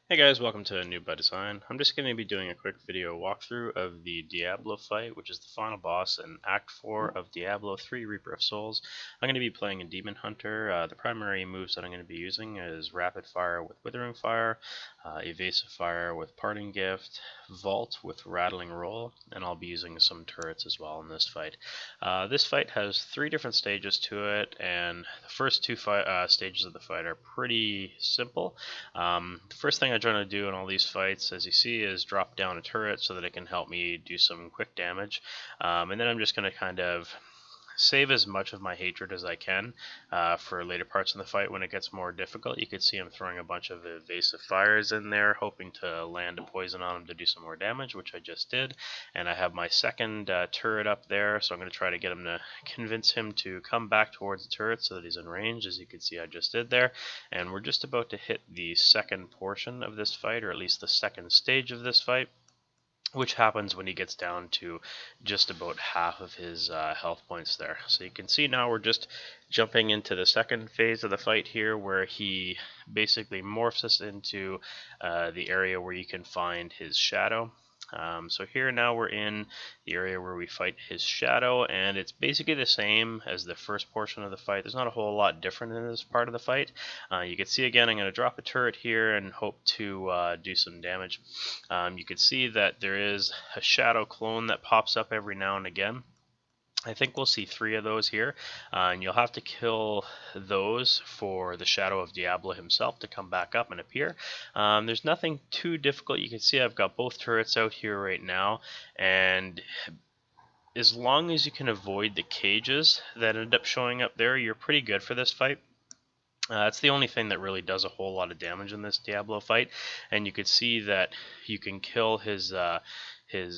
Hey guys, welcome to a new by design. I'm just going to be doing a quick video walkthrough of the Diablo fight, which is the final boss in Act 4 of Diablo 3 Reaper of Souls. I'm going to be playing a Demon Hunter. The primary moves that I'm going to be using is Rapid Fire with Withering Fire, Evasive Fire with Parting Gift, Vault with Rattling Roll, and I'll be using some turrets as well in this fight. This fight has 3 different stages to it, and the first 2 stages of the fight are pretty simple. The first thing I try to do in all these fights, as you see, is drop down a turret so that it can help me do some quick damage. And then I'm just going to kind of save as much of my hatred as I can for later parts in the fight when it gets more difficult. You can see I'm throwing a bunch of evasive fires in there, hoping to land a poison on him to do some more damage, which I just did. And I have my second turret up there, so I'm going to try to get him to convince him to come back towards the turret so that he's in range, as you can see I just did there. And we're just about to hit the second portion of this fight, or at least the second stage of this fight, which happens when he gets down to just about half of his health points there. So you can see now we're just jumping into the second phase of the fight here, where he basically morphs us into the area where you can find his shadow. So here now we're in the area where we fight his shadow, and it's basically the same as the first portion of the fight. There's not a whole lot different in this part of the fight. You can see again, I'm going to drop a turret here and hope to do some damage. You can see that there is a shadow clone that pops up every now and again. I think we'll see 3 of those here, and you'll have to kill those for the Shadow of Diablo himself to come back up and appear. There's nothing too difficult. You can see I've got both turrets out here right now, and as long as you can avoid the cages that end up showing up there, you're pretty good for this fight. It's the only thing that really does a whole lot of damage in this Diablo fight, and you can see that you can kill his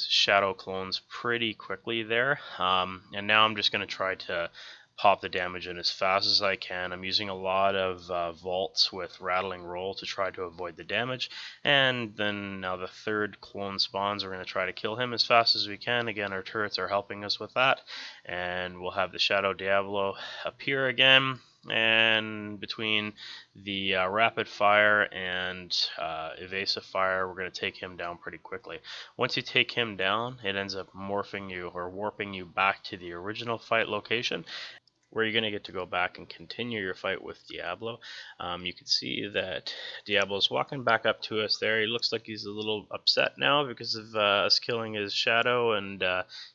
shadow clones pretty quickly there. And now I'm just going to try to pop the damage in as fast as I can. I'm using a lot of vaults with Rattling Roll to try to avoid the damage. And then now the third clone spawns. We're going to try to kill him as fast as we can. Again, our turrets are helping us with that. And we'll have the Shadow Diablo appear again. And between the rapid fire and evasive fire, we're going to take him down pretty quickly. Once you take him down, it ends up morphing you or warping you back to the original fight location, where you're going to get to go back and continue your fight with Diablo. You can see that Diablo's walking back up to us there. He looks like he's a little upset now because of us killing his shadow and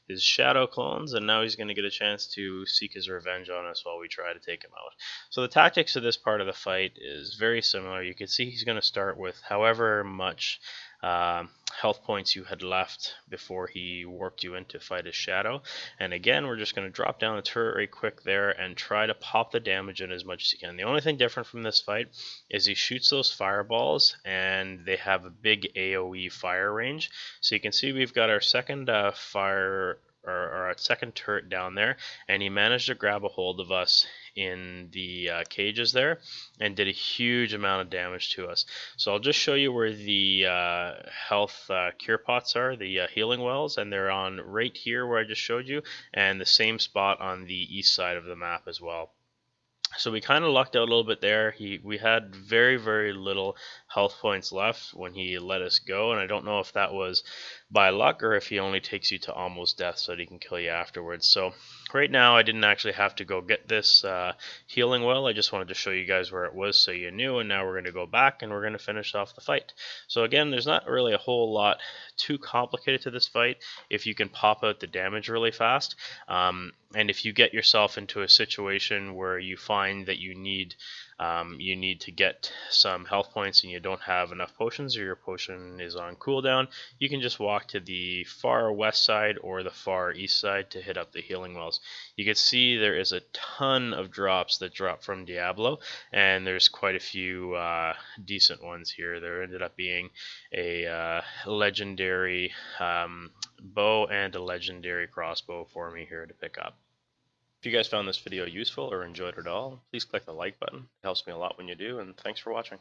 his shadow clones, and now he's going to get a chance to seek his revenge on us while we try to take him out. So the tactics of this part of the fight is very similar. You can see he's going to start with however much health points you had left before he warped you in to fight his shadow. And again, we're just going to drop down the turret right quick there and try to pop the damage in as much as you can. The only thing different from this fight is he shoots those fireballs, and they have a big AoE fire range. So you can see we've got our second fire or our second turret down there, and he managed to grab a hold of us in the cages there and did a huge amount of damage to us. So I'll just show you where the health cure pots are, the healing wells, and they're on right here where I just showed you, and the same spot on the east side of the map as well. So we kind of lucked out a little bit there. We had very, very little health points left when he let us go, and I don't know if that was by luck or if he only takes you to almost death so that he can kill you afterwards. So right now I didn't actually have to go get this healing well. I just wanted to show you guys where it was so you knew, and now we're going to go back and we're going to finish off the fight. So again, there's not really a whole lot too complicated to this fight if you can pop out the damage really fast. And if you get yourself into a situation where you find that you need to get some health points and you don't have enough potions, or your potion is on cooldown, you can just walk to the far west side or the far east side to hit up the healing wells. You can see there is a ton of drops that drop from Diablo, and there's quite a few decent ones here. There ended up being a legendary bow and a legendary crossbow for me here to pick up. If you guys found this video useful or enjoyed it at all, please click the like button. It helps me a lot when you do, and thanks for watching.